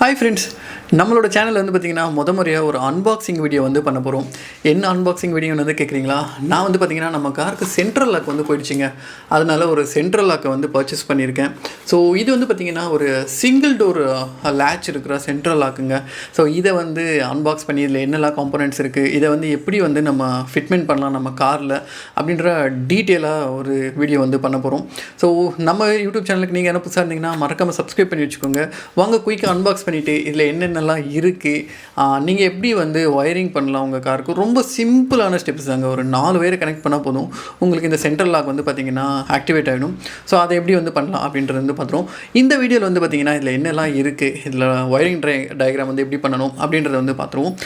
Hi friends, நம்மளோட சேனலில் வந்து பார்த்திங்கன்னா முறையாக ஒரு அன்பாக்சிங் வீடியோ வந்து பண்ண போகிறோம். என்ன அன்பாக்சிங் வீடியோன்னு வந்து கேட்குறீங்களா? நான் வந்து பார்த்திங்கன்னா நம்ம காருக்கு சென்ட்ரல் லாக் வந்து போயிடுச்சுங்க. அதனால் ஒரு சென்ட்ரல் லாக்கை வந்து பர்ச்சேஸ் பண்ணியிருக்கேன். ஸோ இது வந்து பார்த்திங்கன்னா ஒரு சிங்கிள் டோர் லேட்ச் இருக்கிற சென்ட்ரல் லாக்குங்க. ஸோ இதை வந்து அன்பாக்ஸ் பண்ணி இதில் என்னெல்லாம் காம்போனன்ட்ஸ் இருக்குது, இதை வந்து எப்படி வந்து நம்ம ஃபிட்மெண்ட் பண்ணலாம் நம்ம காரில் அப்படின்ற டீட்டெயிலாக ஒரு வீடியோ வந்து பண்ண போகிறோம். ஸோ நம்ம யூடியூப் சேனலுக்கு நீங்கள் என்ன புதுசாக இருந்தீங்கன்னா மறக்காமல் சப்ஸ்கிரைப் பண்ணி வச்சுக்கோங்க. வாங்க குயிக்காக அன்பாக்ஸ் பண்ணிவிட்டு இதில் என்னென்னலாம் இருக்குது, நீங்கள் எப்படி வந்து ஒயரிங் பண்ணலாம் உங்கள் காருக்கு. ரொம்ப சிம்பிளான ஸ்டெப்ஸ் தாங்க. ஒரு 4 வயரை கனெக்ட் பண்ணால் போதும், உங்களுக்கு இந்த சென்ட்ரல் லாக் வந்து பார்த்திங்கன்னா ஆக்டிவேட் ஆகிடும். ஸோ அதை எப்படி வந்து பண்ணலாம் அப்படின்றது வந்து பார்த்துருவோம். இந்த வீடியோவில் வந்து பார்த்திங்கன்னா இதில் என்னெல்லாம் இருக்குது, இதில் ஒயரிங் டயக்ராம் வந்து எப்படி பண்ணணும் அப்படின்றத வந்து பார்த்துருவோம்.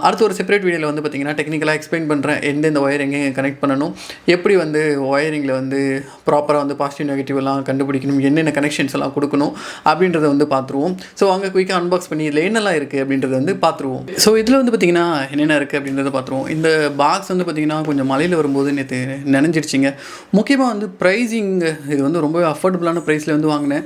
அடுத்து ஒரு செப்பரேட் வீடியோவில் வந்து பார்த்திங்கன்னா டெக்னிக்கலாக எக்ஸ்பிளைன் பண்ணுறேன். எந்தெந்த ஒயர் எங்கே கனெக்ட் பண்ணணும், எப்படி வந்து ஒயரிங்கில் வந்து ப்ராப்பராக வந்து பாசிட்டிவ் நெகட்டிவ் எல்லாம் கண்டுபிடிக்கணும், என்னென்ன கனெக்ஷன்ஸ் எல்லாம் கொடுக்கணும் அப்படின்றத வந்து பார்த்துருவோம். ஸோ அங்கே குயிக்காக அன்பாக்ஸ் பண்ணி இதில் என்னெல்லாம் இருக்குது அப்படின்றத வந்து பார்த்துருவோம். ஸோ இதில் வந்து பார்த்திங்கன்னா என்னென்ன இருக்குது அப்படின்றத பார்த்துருவோம். இந்த பாக்ஸ் வந்து பார்த்திங்கன்னா கொஞ்சம் மலையில் வரும்போது நேற்று நினைஞ்சிருச்சிங்க. முக்கியமாக வந்து ப்ரைஸிங் இது வந்து ரொம்பவே அஃபோர்டபுளான ப்ரைஸில் வந்து வாங்கினேன்.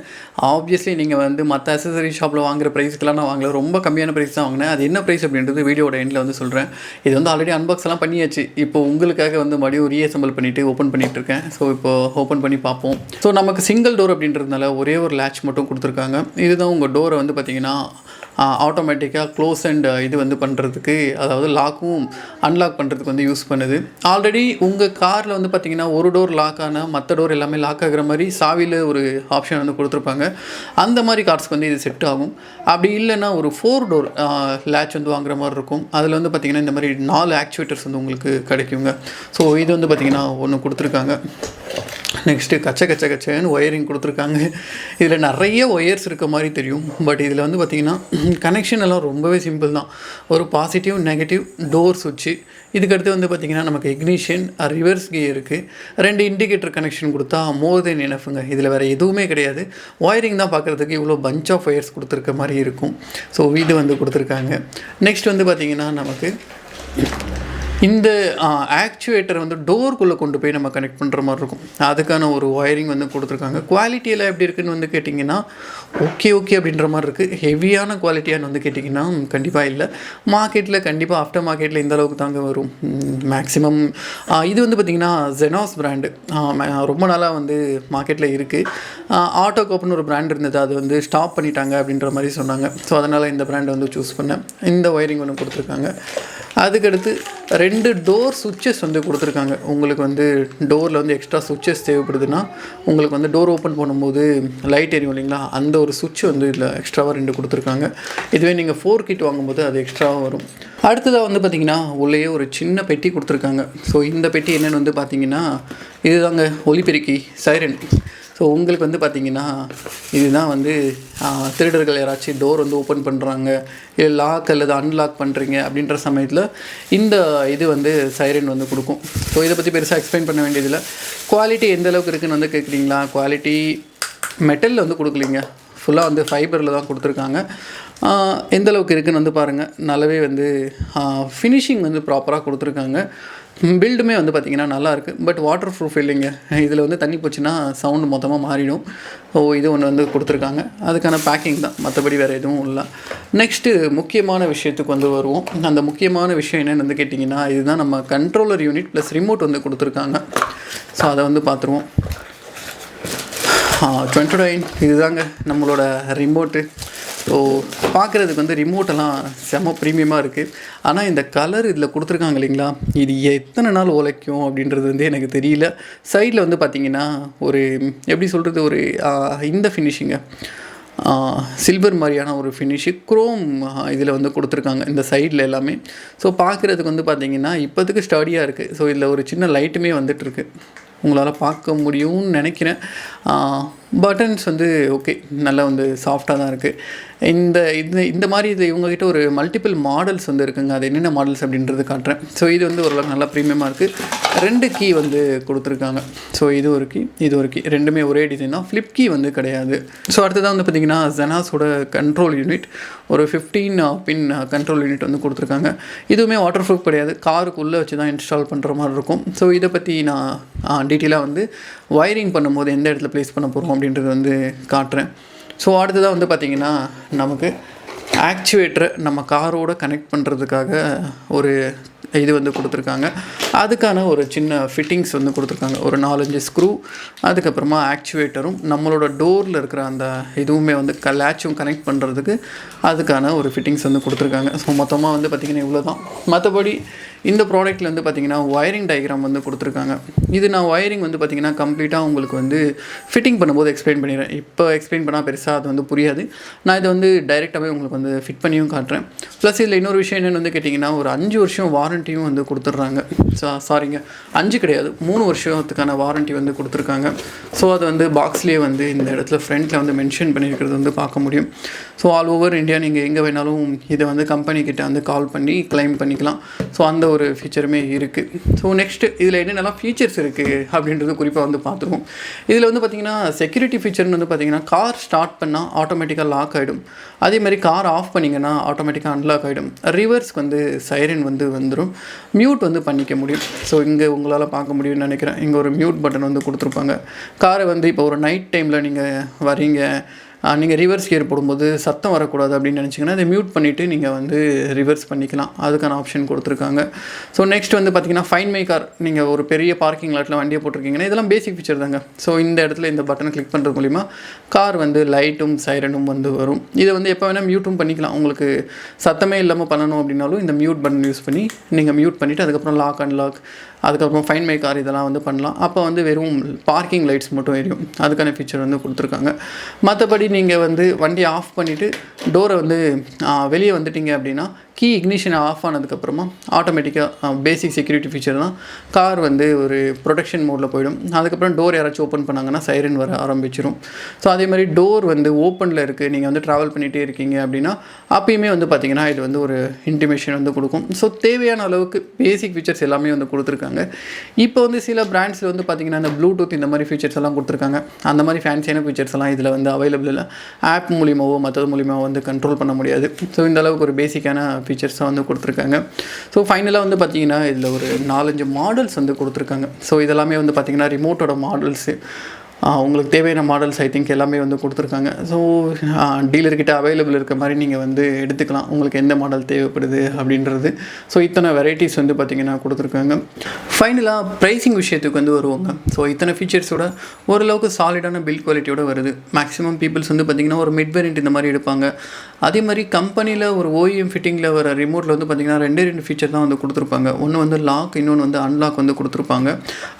ஆப்வியஸ்லி நீங்கள் வந்து மற்ற அக்சசரி ஷாப்பில் வாங்குகிற ப்ரைஸ்க்கெலாம் நான் வாங்கல, ரொம்ப கம்மியான ப்ரைஸ் தான் வாங்கினேன். அது என்ன ப்ரைஸ் அப்படின்றது வீடியோட எண்டில் வந்து சொல்கிறேன். இது வந்து ஆல்ரெடி அன்பாக்ஸ் எல்லாம் பண்ணியாச்சு. இப்போ உங்களுக்காக வந்து மறுபடியும் ரீஅசெம்பிள் பண்ணிவிட்டு ஓப்பன் பண்ணிகிட்டு இருக்கேன். ஸோ இப்போ ஓப்பன் பண்ணி பார்ப்போம். ஸோ நமக்கு சிங்கிள் டோர் அப்படின்றதுனால ஒரே ஒரு லேட்ச் மட்டும் கொடுத்துருக்காங்க. இதுதான் உங்கள் டோரை வந்து பார்த்திங்கன்னா ஆட்டோமேட்டிக்காக க்ளோஸ் அண்ட் இது வந்து பண்ணுறதுக்கு, அதாவது லாக்கும் அன்லாக் பண்ணுறதுக்கு வந்து யூஸ் பண்ணுது. ஆல்ரெடி உங்கள் காரில் வந்து பார்த்திங்கன்னா ஒரு டோர் லாக் ஆனால் மற்ற டோர் எல்லாமே லாக் ஆகிற மாதிரி சாவியில் ஒரு ஆப்ஷன் வந்து கொடுத்துருப்பாங்க. அந்த மாதிரி கார்ஸ்க்கு வந்து இது செட் ஆகும். அப்படி இல்லைன்னா ஒரு 4 டோர் லேட்ச் வந்து வாங்குற மாதிரி இருக்கும். அதில் வந்து பார்த்திங்கன்னா இந்த மாதிரி 4 ஆக்சுவேட்டர்ஸ் வந்து உங்களுக்கு கிடைக்குங்க. ஸோ இது வந்து பார்த்திங்கன்னா ஒன்று கொடுத்துருக்காங்க. நெக்ஸ்ட்டு கச்சன்னு ஒயரிங் கொடுத்துருக்காங்க. இதில் நிறைய ஒயர்ஸ் இருக்க மாதிரி தெரியும். பட் இதில் வந்து பார்த்திங்கன்னா கனெக்ஷன் எல்லாம் ரொம்பவே சிம்பிள் தான். ஒரு பாசிட்டிவ் நெகட்டிவ் டோர் சுவிட்சு, இதுக்கடுத்து வந்து பார்த்திங்கன்னா நமக்கு இக்னிஷன், ரிவர்ஸ் கியர் இருக்குது, 2 இண்டிகேட்டர் கனெக்ஷன் கொடுத்தா மோர் தென் எனஃப்ங்க. இதில் வேறு எதுவுமே கிடையாது. ஒயரிங் தான் பார்க்குறதுக்கு இவ்வளோ பஞ்ச் ஆஃப் ஒயர்ஸ் கொடுத்துருக்க மாதிரி இருக்கும். ஸோ இது வந்து கொடுத்துருக்காங்க. நெக்ஸ்ட் வந்து பார்த்திங்கன்னா நமக்கு இந்த ஆக்சுவேட்டர் வந்து டோருக்குள்ளே கொண்டு போய் நம்ம கனெக்ட் பண்ணுற மாதிரி இருக்கும். அதுக்கான ஒரு ஒயரிங் வந்து கொடுத்துருக்காங்க. குவாலிட்டியெல்லாம் எப்படி இருக்குதுன்னு வந்து கேட்டிங்கன்னா ஓகே அப்படின்ற மாதிரி இருக்குது. ஹெவியான குவாலிட்டியான்னு வந்து கேட்டிங்கன்னா கண்டிப்பாக இல்லை. மார்க்கெட்டில் கண்டிப்பாக ஆஃப்டர் மார்க்கெட்டில் இந்த அளவுக்கு தாங்க வரும் மேக்ஸிமம். இது வந்து பார்த்திங்கன்னா ஜெனாஸ் பிராண்டு ரொம்ப நாளாக வந்து மார்க்கெட்டில் இருக்குது. ஆட்டோகோப்னு ஒரு பிராண்ட் இருந்தது, அது வந்து ஸ்டாப் பண்ணிட்டாங்க அப்படின்ற மாதிரி சொன்னாங்க. ஸோ அதனால் இந்த பிராண்டை வந்து சூஸ் பண்ணேன். இந்த ஒயரிங் ஒன்று கொடுத்துருக்காங்க. அதுக்கடுத்து 2 டோர் சுவிட்சஸ் வந்து கொடுத்துருக்காங்க. உங்களுக்கு வந்து டோரில் வந்து எக்ஸ்ட்ரா சுவிட்சஸ் தேவைப்படுதுன்னா, உங்களுக்கு வந்து டோர் ஓப்பன் பண்ணும்போது லைட் எரியும் இல்லைங்களா, அந்த ஒரு சுவிட்ச் வந்து இதில் எக்ஸ்ட்ராவாக 2 கொடுத்துருக்காங்க. இதுவே நீங்கள் 4 கிட் வாங்கும்போது அது எக்ஸ்ட்ராவாக வரும். அடுத்ததாக வந்து பார்த்திங்கன்னா உள்ளேயே ஒரு சின்ன பெட்டி கொடுத்துருக்காங்க. ஸோ இந்த பெட்டி என்னென்னு வந்து பார்த்திங்கன்னா இதுதாங்க ஒலிபெருக்கி, சைரன். ஸோ உங்களுக்கு வந்து பார்த்திங்கன்னா இதுதான் வந்து திருடர்கள் யாராச்சும் டோர் வந்து ஓப்பன் பண்ணுறாங்க, இல்லை லாக் அல்லது அன்லாக் பண்ணுறீங்க அப்படின்ற சமயத்தில் இந்த இது வந்து சைரன் வந்து கொடுக்கும். ஸோ இதை பற்றி பெருசாக எக்ஸ்பிளைன் பண்ண வேண்டியதில்லை. குவாலிட்டி எந்த அளவுக்கு இருக்குதுன்னு வந்து கேட்குறீங்களா? குவாலிட்டி மெட்டலில் வந்து கொடுக்கலிங்க, ஃபுல்லாக வந்து ஃபைபரில் தான் கொடுத்துருக்காங்க. எந்த அளவுக்கு இருக்குதுன்னு வந்து பாருங்கள். நல்லாவே வந்து ஃபினிஷிங் வந்து ப்ராப்பராக கொடுத்துருக்காங்க. பில்டுமே வந்து பார்த்திங்கன்னா நல்லாயிருக்கு. பட் வாட்டர் ப்ரூஃப் இல்லைங்க. இதில் வந்து தண்ணி போச்சுன்னா சவுண்டு மொத்தமாக மாறிடும். ஸோ இது ஒன்று வந்து கொடுத்துருக்காங்க. அதுக்கான பேக்கிங் தான், மற்றபடி வேறு எதுவும் இல்லை. நெக்ஸ்ட்டு முக்கியமான விஷயத்துக்கு வந்து வருவோம். அந்த முக்கியமான விஷயம் என்னென்னு வந்து கேட்டிங்கன்னா இதுதான் நம்ம கண்ட்ரோலர் யூனிட் ப்ளஸ் ரிமோட் வந்து கொடுத்துருக்காங்க. ஸோ அதை வந்து பார்த்துருவோம். 29 இதுதாங்க நம்மளோட ரிமோட்டு. ஸோ பார்க்குறதுக்கு வந்து ரிமோட்டெல்லாம் செம்ம ப்ரீமியமாக இருக்குது. ஆனால் இந்த கலர் இதில் கொடுத்துருக்காங்க இல்லைங்களா, இது எத்தனை நாள் உழைக்கும் அப்படின்றது வந்து எனக்கு தெரியல. சைடில் வந்து பார்த்திங்கன்னா ஒரு எப்படி சொல்கிறது, ஒரு இந்த ஃபினிஷிங்க சில்வர் மாதிரியான ஒரு ஃபினிஷு, குரோம் இதில் வந்து கொடுத்துருக்காங்க இந்த சைடில் எல்லாமே. ஸோ பார்க்குறதுக்கு வந்து பார்த்திங்கன்னா இப்போதுக்கு ஸ்டடியாக இருக்குது. ஸோ இதில் ஒரு சின்ன லைட்டுமே வந்துட்டுருக்கு, உங்களால் பார்க்க முடியும்னு நினைக்கிறேன். பட்டன்ஸ் வந்து ஓகே, நல்லா வந்து சாஃப்டாக தான் இருக்குது. இந்த மாதிரி இது இவங்ககிட்ட ஒரு மல்டிபிள் மாடல்ஸ் வந்து இருக்குங்க. அது என்னென்ன மாடல்ஸ் அப்படின்றது காட்டுறேன். ஸோ இது வந்து ஓரளவுக்கு நல்லா ப்ரீமியமாக இருக்குது. 2 கீ வந்து கொடுத்துருக்காங்க. ஸோ இது ஒரு கீ, இது ஒரு கீ, ரெண்டுமே ஒரே டிசைன் தான். ஃப்ளிப் கீ வந்து கிடையாது. ஸோ அடுத்ததாக வந்து பார்த்திங்கன்னா ஜெனாஸோட கண்ட்ரோல் யூனிட், ஒரு 15 பின் கண்ட்ரோல் யூனிட் வந்து கொடுத்துருக்காங்க. இதுவுமே வாட்டர் ப்ரூஃப் கிடையாது, காருக்குள்ளே வச்சு தான் இன்ஸ்டால் பண்ணுற மாதிரி இருக்கும். ஸோ இதை பற்றி நான் டீட்டெயிலாக வந்து ஒயரிங் பண்ணும்போது எந்த இடத்துல ப்ளேஸ் பண்ண போகிறோம் அப்படின்றது வந்து காட்டுறேன். ஸோ அடுத்ததாக வந்து பார்த்திங்கன்னா நமக்கு ஆக்சுவேட்டரை நம்ம காரோட கனெக்ட் பண்ணுறதுக்காக ஒரு இது வந்து கொடுத்துருக்காங்க. அதுக்கான ஒரு சின்ன ஃபிட்டிங்ஸ் வந்து கொடுத்துருக்காங்க. ஒரு 4-5 ஸ்க்ரூ, அதுக்கப்புறமா ஆக்சுவேட்டரும் நம்மளோட டோரில் இருக்கிற அந்த இதுவுமே வந்து லேட்சும் கனெக்ட் பண்ணுறதுக்கு அதுக்கான ஒரு ஃபிட்டிங்ஸ் வந்து கொடுத்துருக்காங்க. ஸோ மொத்தமாக வந்து பார்த்திங்கன்னா இவ்வளோ தான். மற்றபடி இந்த ப்ராடக்ட்டில் வந்து பார்த்திங்கன்னா ஒயரிங் டயக்ராம் வந்து கொடுத்துருக்காங்க. இது நான் ஒயரிங் வந்து பார்த்திங்கன்னா கம்ப்ளீட்டாக உங்களுக்கு வந்து ஃபிட்டிங் பண்ணும்போது எக்ஸ்பிளைன் பண்ணிடுறேன். இப்போ எக்ஸ்பிளைன் பண்ணால் பெருசாக அது வந்து புரியாது. நான் இதை வந்து டைரெக்டாகவே உங்களுக்கு வந்து ஃபிட் பண்ணியும் காட்டுறேன். ப்ளஸ் இதில் இன்னொரு விஷயம் என்னென்னு வந்து கேட்டிங்கன்னா, ஒரு 5 வருஷம் வாரண்ட்டியும் வந்து கொடுத்துட்றாங்க. சாரிங்க, 5 கிடையாது, 3 வருஷத்துக்கான வாரண்ட்டி வந்து கொடுத்துருக்காங்க. ஸோ அது வந்து பாக்ஸ்லேயே வந்து இந்த இடத்துல ஃப்ரண்ட்டில் வந்து மென்ஷன் பண்ணியிருக்கிறது வந்து பார்க்க முடியும். ஸோ ஆல் ஓவர் இந்தியா நீங்கள் எங்கே வேணாலும் இதை வந்து கம்பெனிக்கிட்ட வந்து கால் பண்ணி கிளைம் பண்ணிக்கலாம். ஸோ அந்த ஒரு ஃபீச்சருமே இருக்குது. ஸோ நெக்ஸ்ட்டு இதில் என்னென்னலாம் ஃபீச்சர்ஸ் இருக்குது அப்படின்றது குறிப்பாக வந்து பார்த்துருவோம். இதில் வந்து பார்த்திங்கன்னா செக்யூரிட்டி ஃபீச்சர்னு வந்து பார்த்திங்கன்னா, கார் ஸ்டார்ட் பண்ணால் ஆட்டோமேட்டிக்காக லாக் ஆகிடும். அதே மாதிரி கார் ஆஃப் பண்ணிங்கன்னா ஆட்டோமேட்டிக்காக அன்லாக் ஆகிடும். ரிவர்ஸ்க்கு வந்து சைரன் வந்து வந்துடும். மியூட் வந்து பண்ணிக்க முடியும். ஸோ இங்கே உங்களால் பார்க்க முடியும்னு நினைக்கிறேன். இங்கே ஒரு மியூட் பட்டன் வந்து கொடுத்துருப்பாங்க. காரை வந்து இப்போ ஒரு நைட் டைமில் நீங்கள் வரீங்க, நீங்கள் ரிவர்ஸ் கியர் போடும்போது சத்தம் வரக்கூடாது அப்படின்னு நினச்சிங்கன்னா அதை மியூட் பண்ணிவிட்டு நீங்கள் வந்து ரிவர்ஸ் பண்ணிக்கலாம். அதுக்கான ஆப்ஷன் கொடுத்துருக்காங்க. ஸோ நெக்ஸ்ட் வந்து பார்த்திங்கன்னா, ஃபைண்ட் மை கார். நீங்கள் ஒரு பெரிய பார்க்கிங் லாட்டில் வண்டியை போட்டிருக்கீங்கன்னா இதெல்லாம் பேசிக் ஃபீச்சர் தாங்க. ஸோ இந்த இடத்துல இந்த பட்டனை கிளிக் பண்ணுறது மூலிமா கார் வந்து லைட்டும் சைரனும் வந்து வரும். இதை வந்து எப்போ வேணால் மியூட்டும் பண்ணிக்கலாம். உங்களுக்கு சத்தமே இல்லாமல் பண்ணணும் அப்படின்னாலும் இந்த மியூட் பட்டன் யூஸ் பண்ணி நீங்கள் மியூட் பண்ணிவிட்டு அதுக்கப்புறம் லாக் அன்லாக், அதுக்கப்புறம் ஃபைண்ட் மை கார் இதெல்லாம் வந்து பண்ணலாம். அப்போ வந்து வெறும் பார்க்கிங் லைட்ஸ் மட்டும் எரியும். அதுக்கான ஃபீச்சர் வந்து கொடுத்துருக்காங்க. மற்றபடி நீங்கள் வந்து வண்டியை ஆஃப் பண்ணிவிட்டு டோரை வந்து வெளியே வந்துட்டீங்க அப்படின்னா, கீ இக்னிஷன் ஆஃப் ஆனதுக்கப்புறமா ஆட்டோமேட்டிக்காக பேசிக் செக்யூரிட்டி ஃபீச்சர் தான், கார் வந்து ஒரு ப்ரொடெக்ஷன் மோடில் போயிடும். அதுக்கப்புறம் டோர் யாராச்சும் ஓப்பன் பண்ணாங்கன்னா சைரன் வர ஆரம்பிச்சிடும். ஸோ அதே மாதிரி டோர் வந்து ஓப்பனில் இருக்குது, நீங்கள் வந்து ட்ராவல் பண்ணிகிட்டே இருக்கீங்க அப்படின்னா அப்பயுமே வந்து பார்த்திங்கன்னா இது வந்து ஒரு இன்டிமேஷன் வந்து கொடுக்கும். ஸோ தேவையான அளவுக்கு பேசிக் ஃபீச்சர்ஸ் எல்லாமே வந்து கொடுத்துருக்காங்க. இப்போ வந்து சில பிராண்ட்ஸில் வந்து பார்த்திங்கன்னா இந்த ப்ளூடூத் இந்த மாதிரி ஃபீச்சர்ஸ் எல்லாம் கொடுத்துருக்காங்க. அந்த மாதிரி ஃபேன்சியான ஃபீச்சர்ஸ் எல்லாம் இதில் வந்து அவைலபிள் இல்லை. ஆப் மூலியமாவோ மற்றது மூலியமாவோ வந்து கண்ட்ரோல் பண்ண முடியாது. ஸோ இந்த அளவுக்கு ஒரு பேசிக்கான ஃபீச்சர்ஸாக வந்து கொடுத்துருக்காங்க. ஸோ ஃபைனலாக வந்து பார்த்திங்கன்னா இதில் ஒரு 4-5 மாடல்ஸ் வந்து கொடுத்துருக்காங்க. ஸோ இதெல்லாமே வந்து பார்த்திங்கன்னா ரிமோட்டோட மாடல்ஸு. உங்களுக்கு தேவையான மாடல்ஸ் ஐ திங்க் எல்லாமே வந்து கொடுத்துருக்காங்க. ஸோ டீலர்கிட்ட அவைலபிள் இருக்க மாதிரி நீங்கள் வந்து எடுத்துக்கலாம், உங்களுக்கு எந்த மாடல் தேவைப்படுது அப்படின்றது. ஸோ இத்தனை வெரைட்டிஸ் வந்து பார்த்திங்கன்னா கொடுத்துருக்காங்க. ஃபைனலாக ப்ரைஸிங் விஷயத்துக்கு வந்து வருவாங்க. ஸோ இத்தனை ஃபீச்சர்ஸோட ஓரளவுக்கு சாலிடான பில்ட் குவாலிட்டியோடு வருது. மேக்ஸிமம் பீப்புள்ஸ் வந்து பார்த்திங்கன்னா ஒரு மிட் வேரியன்ட் இந்த மாதிரி எடுப்பாங்க. அதே மாதிரி கம்பெனியில் ஒரு ஓஇஎம் ஃபிட்டிங்கில் வர ரிமோட்டில் வந்து பார்த்திங்கன்னா 2 ஃபீச்சர் தான் வந்து கொடுத்துருப்பாங்க. ஒன்று வந்து லாக், இன்னொன்று வந்து அன்லாக் வந்து கொடுத்துருப்பாங்க.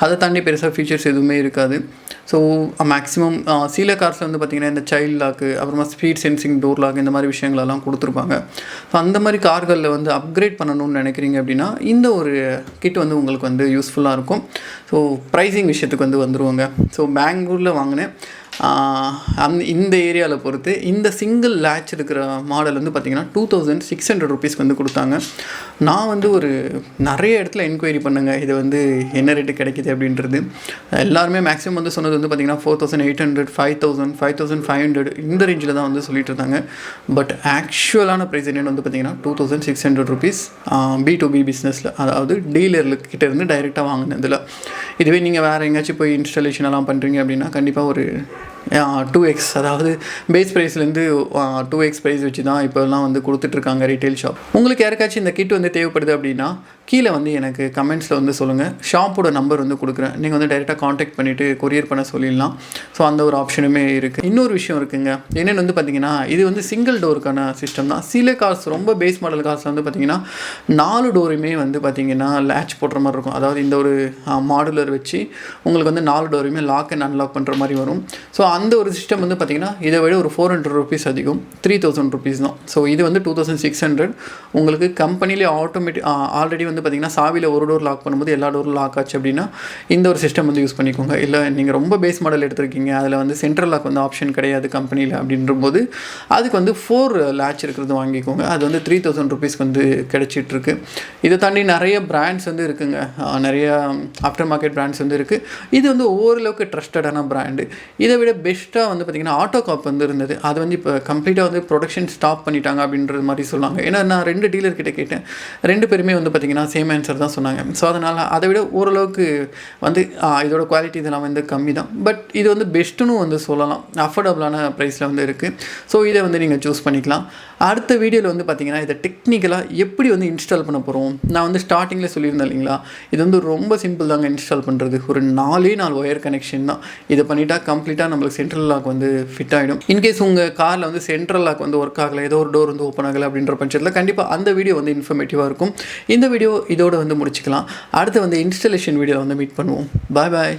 அதை தாண்டி பெருசாக ஃபீச்சர்ஸ் எதுவுமே இருக்காது. ஸோ மேக்ஸிமம் சில கார்ஸில் வந்து பார்த்திங்கன்னா இந்த சைல்ட் லாக்கு, அப்புறமா ஸ்பீட் சென்சிங் டோர் லாக் இந்த மாதிரி விஷயங்களெல்லாம் கொடுத்துருப்பாங்க. ஸோ அந்த மாதிரி கார்களில் வந்து அப்கிரேட் பண்ணணும்னு நினைக்கிறீங்க அப்படின்னா இந்த ஒரு கிட் வந்து உங்களுக்கு வந்து யூஸ்ஃபுல்லாக இருக்கும். ஸோ ப்ரைஸிங் விஷயத்துக்கு வந்து வந்துருவாங்க. ஸோ பெங்களூரில் வாங்கினேன். இந்த ஏரியாவில் பொறுத்து இந்த சிங்கிள் லேட்ச் இருக்கிற மாடல் வந்து பார்த்திங்கன்னா 2600 ருபீஸ்க்கு வந்து கொடுத்தாங்க. நான் வந்து ஒரு நிறைய இடத்துல என்கொயரி பண்ணுங்க இது வந்து என்ன ரேட்டு கிடைக்கிது அப்படின்றது. எல்லாருமே மேக்ஸிமம் வந்து சொன்னது வந்து பார்த்திங்கன்னா 4800, 5000, 5500 இந்த ரேஞ்சில் தான் வந்து சொல்லிட்டு இருந்தாங்க. பட் ஆக்சுவலான ப்ரைஸ் என்னென்னு வந்து பார்த்திங்கன்னா 2600 ருபீஸ் B2B பிஸ்னஸில், அதாவது டீலர்கிட்ட இருந்து டைரெக்டாக வாங்கினதில். இதுவே நீங்கள் வேறு எங்கேயாச்சும் போய் இன்ஸ்டாலேஷன் எல்லாம் பண்ணுறீங்க அப்படின்னா கண்டிப்பாக ஒரு 2x, அதாவது பேஸ் ப்ரைஸ்லேருந்து 2x ப்ரைஸ் வச்சு தான் இப்போல்லாம் வந்து கொடுத்துட்ருக்காங்க ரீட்டைல் ஷாப். உங்களுக்கு யாருக்காச்சும் இந்த கிட் வந்து தேவைப்படுது அப்படின்னா கீழே வந்து எனக்கு கமெண்ட்ஸில் வந்து சொல்லுங்கள். ஷாப்போட நம்பர் வந்து கொடுக்குறேன், நீங்கள் வந்து டைரெக்டாக காண்டாக்ட் பண்ணிவிட்டு கொரியர் பண்ண சொல்லிடலாம். ஸோ அந்த ஒரு ஆப்ஷனுமே இருக்குது. இன்னொரு விஷயம் இருக்குங்க, என்னென்னு வந்து பார்த்திங்கன்னா இது வந்து சிங்கிள் டோருக்கான சிஸ்டம் தான். சில கார்ஸ் ரொம்ப பேஸ் மாடல் கார்ஸில் வந்து பார்த்திங்கன்னா 4 டோருமே வந்து பார்த்திங்கன்னா லேட்ச் போடுற மாதிரி இருக்கும். அதாவது இந்த ஒரு மாடுலர் வச்சு உங்களுக்கு வந்து 4 டோருமே லாக் அண்ட் அன்லாக் பண்ணுற மாதிரி வரும். ஸோ அந்த ஒரு சிஸ்டம் வந்து பார்த்திங்கன்னா இதை விட ஒரு 400 ருபீஸ் அதிகம், 3000 ருபீஸ் தான். ஸோ இது வந்து 2600. உங்களுக்கு கம்பெனிலே ஆல்ரெடி வந்து பார்த்திங்கன்னா சாவியில் ஒரு டோர் லாக் பண்ணும்போது எல்லா டோரும் லாக் ஆச்சு அப்படின்னா இந்த ஒரு சிஸ்டம் வந்து யூஸ் பண்ணிக்கோங்க. இல்லை நீங்கள் ரொம்ப பேஸ் மாடல் எடுத்திருக்கீங்க, அதில் வந்து சென்ட்ரல் லாக் வந்து ஆப்ஷன் கிடையாது கம்பெனியில் அப்படின்றபோது அதுக்கு வந்து 4 லேட்ச் இருக்கிறது வாங்கிக்கோங்க. அது வந்து 3000 ருபீஸ்க்கு வந்து கிடைச்சிட்ருக்கு. இதை தாண்டி நிறைய பிராண்ட்ஸ் வந்து இருக்குங்க, நிறைய ஆஃப்டர் மார்க்கெட் பிராண்ட்ஸ் வந்து இருக்குது. இது வந்து ஓரளவுக்கு ட்ரஸ்டடான பிராண்டு. இதை விட பெஸ்ட்டாக வந்து பார்த்திங்கன்னா ஆட்டோகாப் வந்து இருந்தது. அது வந்து இப்போ கம்ப்ளீட்டாக வந்து ப்ரொடக்ஷன் ஸ்டாப் பண்ணிட்டாங்க அப்படின்றது மாதிரி சொன்னாங்க. ஏன்னா நான் 2 டீலர்கிட்ட கேட்டேன், 2 பேருமே வந்து பார்த்திங்கன்னா சேம் ஆன்சர் தான் சொன்னாங்க. ஸோ அதனால் அதை விட ஓரளவுக்கு வந்து இதோட குவாலிட்டி இதெல்லாம் வந்து கம்மி தான். பட் இது வந்து பெஸ்ட்டுன்னு வந்து சொல்லலாம். அஃபோர்டபுளான ப்ரைஸில் வந்து இருக்குது. ஸோ இதை வந்து நீங்கள் சூஸ் பண்ணிக்கலாம். அடுத்த வீடியோவில் வந்து பார்த்திங்கன்னா இதை டெக்னிக்கலாக எப்படி வந்து இன்ஸ்டால் பண்ண போகிறோம். நான் வந்து ஸ்டார்டிங்கில் சொல்லியிருந்தேன் இல்லைங்களா, இது வந்து ரொம்ப சிம்பிள் தாங்க இன்ஸ்டால் பண்ணுறது. ஒரு 4 ஒயர் கனெக்ஷன் தான். இதை பண்ணிட்டா கம்ப்ளீட்டாக நம்மளுக்கு சென்ட்ரல் லாக் வந்து ஃபிட் ஆகிடும். இன்கேஸ் உங்கள் காரில் வந்து சென்ட்ரல் லாக் வந்து ஒர்க் ஆகலை, ஏதோ ஒரு டோர் வந்து ஓப்பன் ஆகலை அப்படின்ற பட்சத்தில் கண்டிப்பாக அந்த வீடியோ வந்து இன்ஃபர்மேட்டிவாக இருக்கும். இந்த வீடியோ இதோடு வந்து முடிச்சுக்கலாம். அடுத்து வந்து இன்ஸ்டாலேஷன் வீடியோவில் வந்து மீட் பண்ணுவோம். பாய் பாய்.